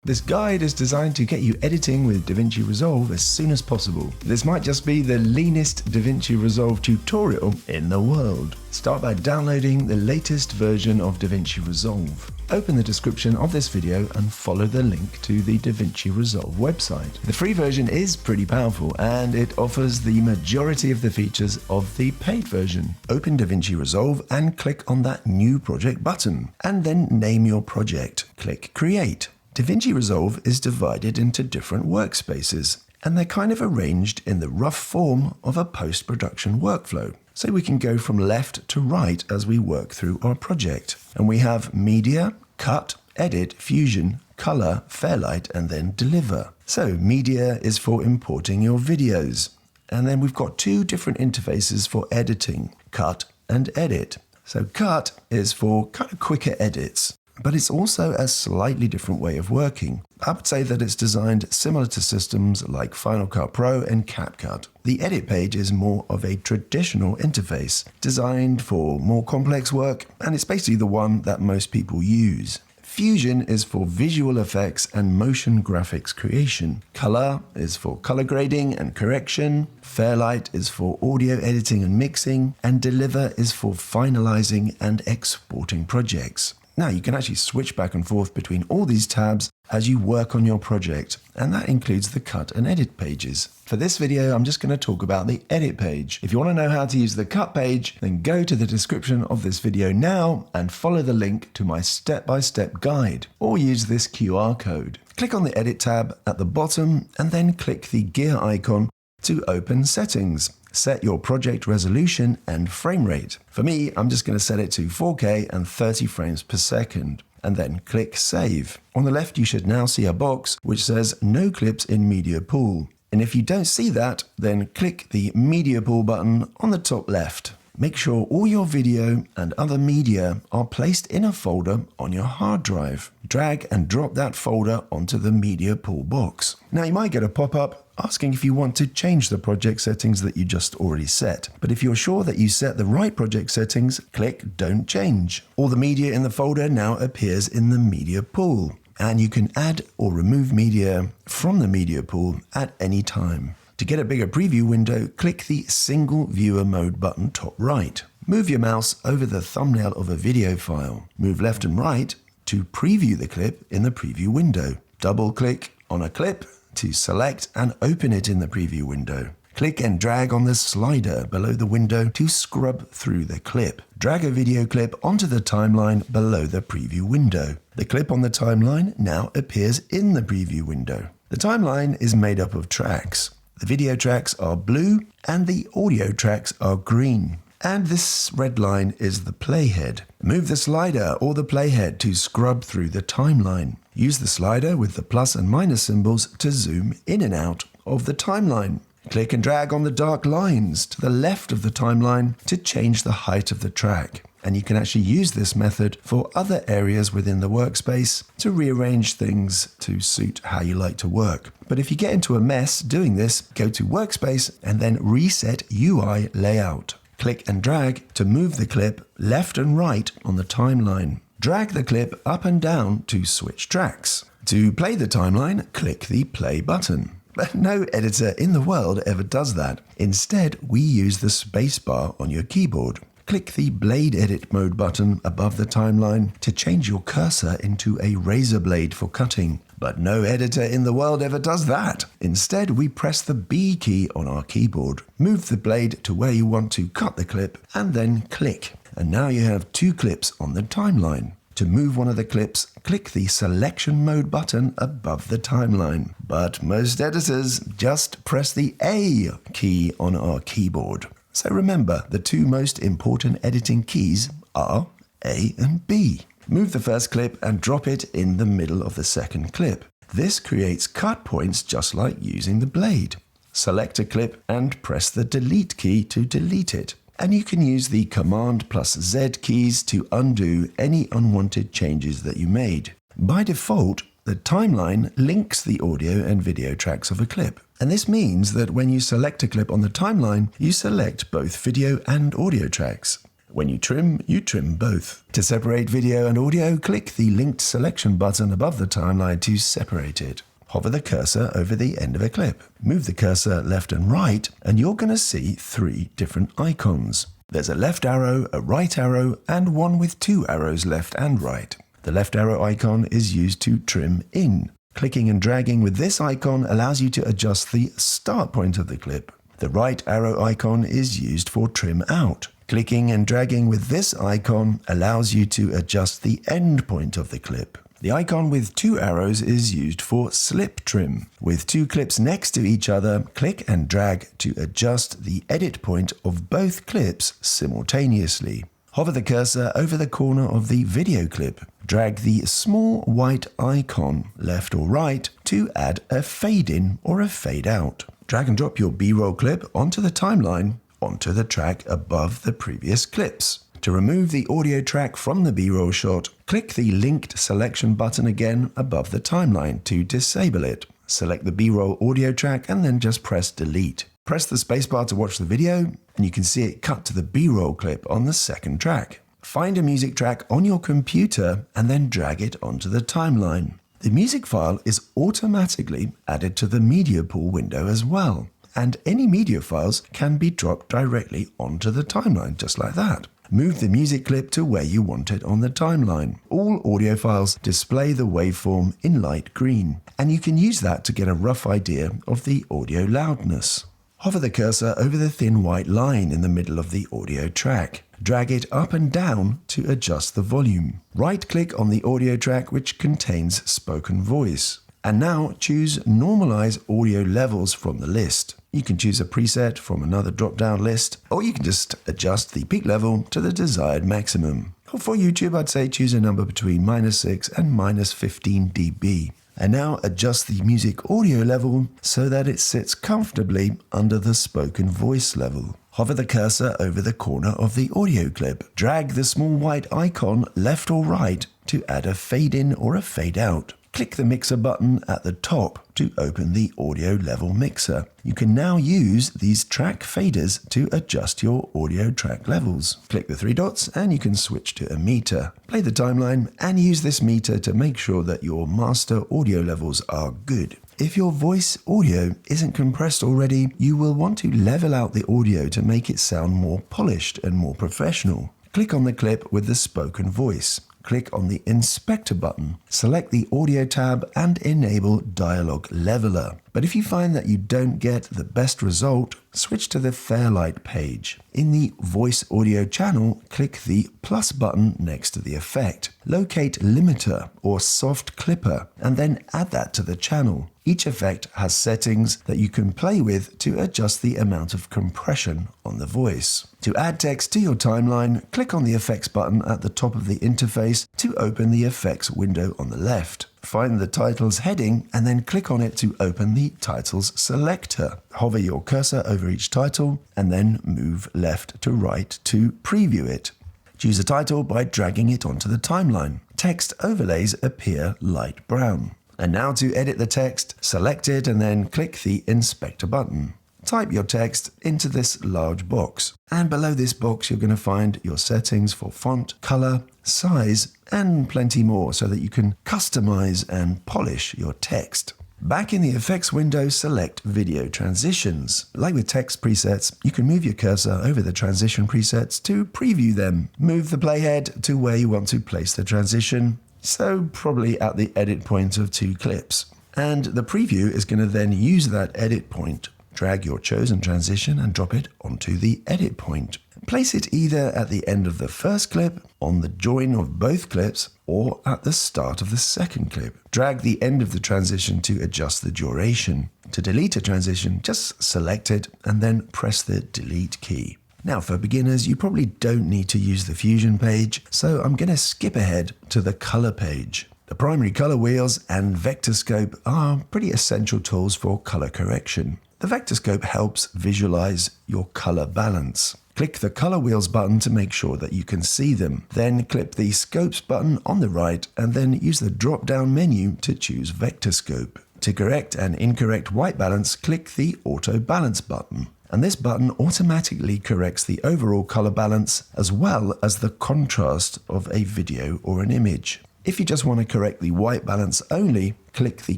This guide is designed to get you editing with DaVinci Resolve as soon as possible. This might just be the leanest DaVinci Resolve tutorial in the world. Start by downloading the latest version of DaVinci Resolve. Open the description of this video and follow the link to the DaVinci Resolve website. The free version is pretty powerful and it offers the majority of the features of the paid version. Open DaVinci Resolve and click on that New Project button, and then name your project. Click Create. DaVinci Resolve is divided into different workspaces, and they're kind of arranged in the rough form of a post-production workflow. So we can go from left to right as we work through our project. And we have Media, Cut, Edit, Fusion, Color, Fairlight, and then Deliver. So Media is for importing your videos. And then we've got two different interfaces for editing, Cut and Edit. So Cut is for kind of quicker edits, but it's also a slightly different way of working. I would say that it's designed similar to systems like Final Cut Pro and CapCut. The edit page is more of a traditional interface, designed for more complex work, and it's basically the one that most people use. Fusion is for visual effects and motion graphics creation. Color is for color grading and correction. Fairlight is for audio editing and mixing. And Deliver is for finalizing and exporting projects. Now you can actually switch back and forth between all these tabs as you work on your project, and that includes the cut and edit pages. For this video, I'm just going to talk about the edit page. If you want to know how to use the cut page, then go to the description of this video now and follow the link to my step-by-step guide, or use this QR code. Click on the Edit tab at the bottom and then click the gear icon to open Settings. Set your project resolution and frame rate. For me, I'm just going to set it to 4K and 30 frames per second, and then click Save. On the left, you should now see a box which says No Clips in Media Pool. And if you don't see that, then click the Media Pool button on the top left. Make sure all your video and other media are placed in a folder on your hard drive. Drag and drop that folder onto the Media Pool box. Now you might get a pop-up asking if you want to change the project settings that you just already set. But if you're sure that you set the right project settings, click Don't Change. All the media in the folder now appears in the Media Pool, and you can add or remove media from the Media Pool at any time. To get a bigger preview window, click the Single Viewer Mode button top right. Move your mouse over the thumbnail of a video file. Move left and right to preview the clip in the preview window. Double-click on a clip to select and open it in the preview window. Click and drag on the slider below the window to scrub through the clip. Drag a video clip onto the timeline below the preview window. The clip on the timeline now appears in the preview window. The timeline is made up of tracks. The video tracks are blue and the audio tracks are green. And this red line is the playhead. Move the slider or the playhead to scrub through the timeline. Use the slider with the plus and minus symbols to zoom in and out of the timeline. Click and drag on the dark lines to the left of the timeline to change the height of the track. And you can actually use this method for other areas within the workspace to rearrange things to suit how you like to work. But if you get into a mess doing this, go to Workspace and then Reset UI Layout. Click and drag to move the clip left and right on the timeline. Drag the clip up and down to switch tracks. To play the timeline, click the play button. But no editor in the world ever does that. Instead, we use the spacebar on your keyboard. Click the Blade Edit Mode button above the timeline to change your cursor into a razor blade for cutting. But no editor in the world ever does that. Instead, we press the B key on our keyboard. Move the blade to where you want to cut the clip and then click. And now you have two clips on the timeline. To move one of the clips, click the Selection Mode button above the timeline. But most editors just press the A key on our keyboard. So remember, the two most important editing keys are A and B. Move the first clip and drop it in the middle of the second clip. This creates cut points just like using the blade. Select a clip and press the Delete key to delete it. And you can use the Command plus Z keys to undo any unwanted changes that you made. By default, the timeline links the audio and video tracks of a clip. And this means that when you select a clip on the timeline, you select both video and audio tracks. When you trim both. To separate video and audio, click the linked selection button above the timeline to separate it. Hover the cursor over the end of a clip. Move the cursor left and right, and you're going to see 3 different icons. There's a left arrow, a right arrow, and one with 2 arrows left and right. The left arrow icon is used to trim in. Clicking and dragging with this icon allows you to adjust the start point of the clip. The right arrow icon is used for trim out. Clicking and dragging with this icon allows you to adjust the end point of the clip. The icon with 2 arrows is used for slip trim. With 2 clips next to each other, click and drag to adjust the edit point of both clips simultaneously. Hover the cursor over the corner of the video clip. Drag the small white icon left or right to add a fade in or a fade out. Drag and drop your B-roll clip onto the timeline, onto the track above the previous clips. To remove the audio track from the B-roll shot, click the linked selection button again above the timeline to disable it. Select the B-roll audio track and then just press delete. Press the spacebar to watch the video and you can see it cut to the B-roll clip on the second track. Find a music track on your computer and then drag it onto the timeline. The music file is automatically added to the media pool window as well, and any media files can be dropped directly onto the timeline just like that. Move the music clip to where you want it on the timeline. All audio files display the waveform in light green, and you can use that to get a rough idea of the audio loudness. Hover the cursor over the thin white line in the middle of the audio track. Drag it up and down to adjust the volume. Right-click on the audio track which contains spoken voice. And now choose Normalise audio levels from the list. You can choose a preset from another drop-down list, or you can just adjust the peak level to the desired maximum. For YouTube, I'd say choose a number between -6 and -15 dB. And now adjust the music audio level so that it sits comfortably under the spoken voice level. Hover the cursor over the corner of the audio clip. Drag the small white icon left or right to add a fade in or a fade out. Click the mixer button at the top to open the audio level mixer. You can now use these track faders to adjust your audio track levels. Click the 3 dots and you can switch to a meter. Play the timeline and use this meter to make sure that your master audio levels are good. If your voice audio isn't compressed already, you will want to level out the audio to make it sound more polished and more professional. Click on the clip with the spoken voice. Click on the Inspector button, select the Audio tab and enable Dialogue Leveler. But if you find that you don't get the best result, switch to the Fairlight page. In the Voice Audio channel, click the plus button next to the effect. Locate Limiter or Soft Clipper and then add that to the channel. Each effect has settings that you can play with to adjust the amount of compression on the voice. To add text to your timeline, click on the Effects button at the top of the interface to open the Effects window on the left. Find the title's heading and then click on it to open the title's selector. Hover your cursor over each title and then move left to right to preview it. Choose a title by dragging it onto the timeline. Text overlays appear light brown. And now to edit the text, select it and then click the Inspector button. Type your text into this large box. And below this box, you're going to find your settings for font, color, size, and plenty more so that you can customize and polish your text. Back in the Effects window, select Video Transitions. Like with text presets, you can move your cursor over the transition presets to preview them. Move the playhead to where you want to place the transition, so probably at the edit point of 2 clips. And the preview is going to then use that edit point. Drag your chosen transition and drop it onto the edit point. Place it either at the end of the first clip, on the join of both clips, or at the start of the second clip. Drag the end of the transition to adjust the duration. To delete a transition, just select it and then press the delete key. Now for beginners, you probably don't need to use the Fusion page, so I'm going to skip ahead to the color page. The primary color wheels and vector scope are pretty essential tools for color correction. The vector scope helps visualize your color balance. Click the color wheels button to make sure that you can see them. Then click the scopes button on the right and then use the drop-down menu to choose vector scope. To correct an incorrect white balance, click the auto balance button. And this button automatically corrects the overall color balance as well as the contrast of a video or an image. If you just want to correct the white balance only, click the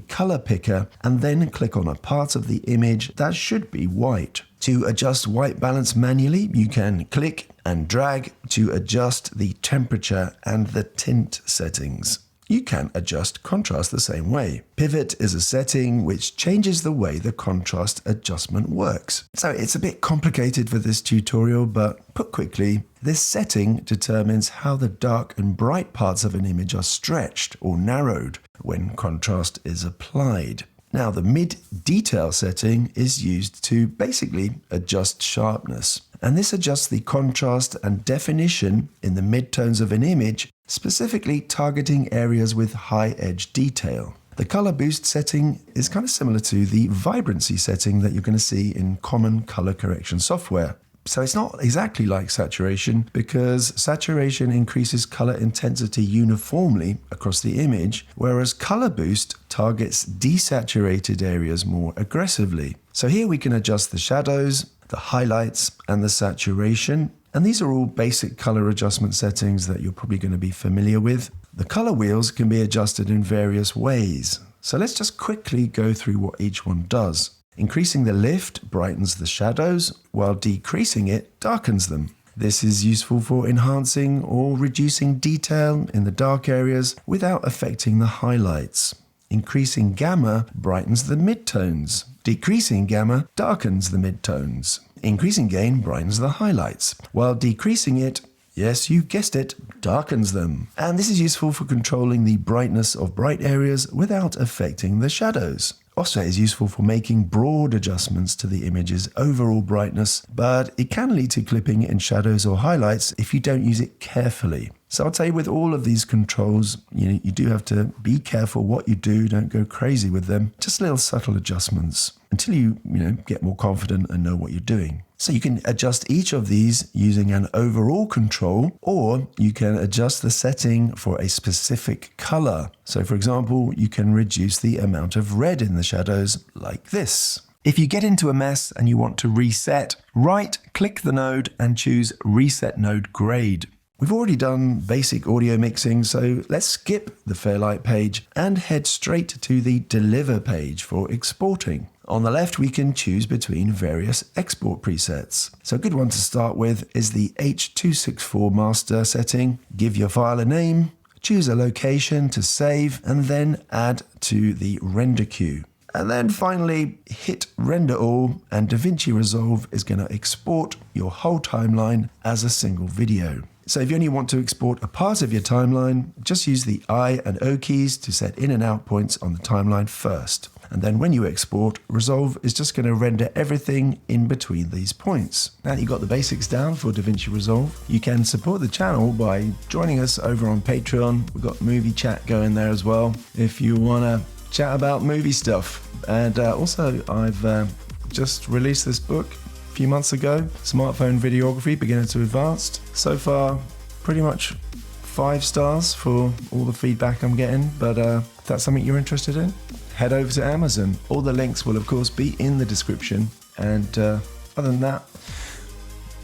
color picker and then click on a part of the image that should be white. To adjust white balance manually, you can click and drag to adjust the temperature and the tint settings. You can adjust contrast the same way. Pivot is a setting which changes the way the contrast adjustment works. So it's a bit complicated for this tutorial, but put quickly, this setting determines how the dark and bright parts of an image are stretched or narrowed when contrast is applied. Now, the mid-detail setting is used to basically adjust sharpness. And this adjusts the contrast and definition in the midtones of an image, specifically targeting areas with high edge detail. The color boost setting is kind of similar to the vibrancy setting that you're going to see in common color correction software. So it's not exactly like saturation, because saturation increases color intensity uniformly across the image, whereas color boost targets desaturated areas more aggressively. So here we can adjust the shadows, the highlights, and the saturation. And these are all basic color adjustment settings that you're probably going to be familiar with. The color wheels can be adjusted in various ways. So let's just quickly go through what each one does. Increasing the lift brightens the shadows, while decreasing it darkens them. This is useful for enhancing or reducing detail in the dark areas without affecting the highlights. Increasing gamma brightens the midtones. Decreasing gamma darkens the midtones. Increasing gain brightens the highlights, while decreasing it, yes, you guessed it, darkens them. And this is useful for controlling the brightness of bright areas without affecting the shadows. Offset is useful for making broad adjustments to the image's overall brightness, but it can lead to clipping in shadows or highlights if you don't use it carefully. So I'd say with all of these controls, you do have to be careful what you do, don't go crazy with them. Just little subtle adjustments until you get more confident and know what you're doing. So you can adjust each of these using an overall control, or you can adjust the setting for a specific color. So for example, you can reduce the amount of red in the shadows like this. If you get into a mess and you want to reset, right-click the node and choose Reset Node Grade. We've already done basic audio mixing, so let's skip the Fairlight page and head straight to the Deliver page for exporting. On the left, we can choose between various export presets. So a good one to start with is the H.264 master setting. Give your file a name, choose a location to save, and then add to the render queue. And then finally, hit Render All, and DaVinci Resolve is going to export your whole timeline as a single video. So if you only want to export a part of your timeline, just use the I and O keys to set in and out points on the timeline first. And then when you export, Resolve is just going to render everything in between these points. Now that you've got the basics down for DaVinci Resolve, you can support the channel by joining us over on Patreon. We've got movie chat going there as well, if you want to chat about movie stuff. And also, I've just released this book a few months ago, Smartphone Videography, Beginner to Advanced. So far, pretty much 5 stars for all the feedback I'm getting, but if that's something you're interested in, head over to Amazon. All the links will of course be in the description, and other than that,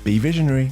be visionary.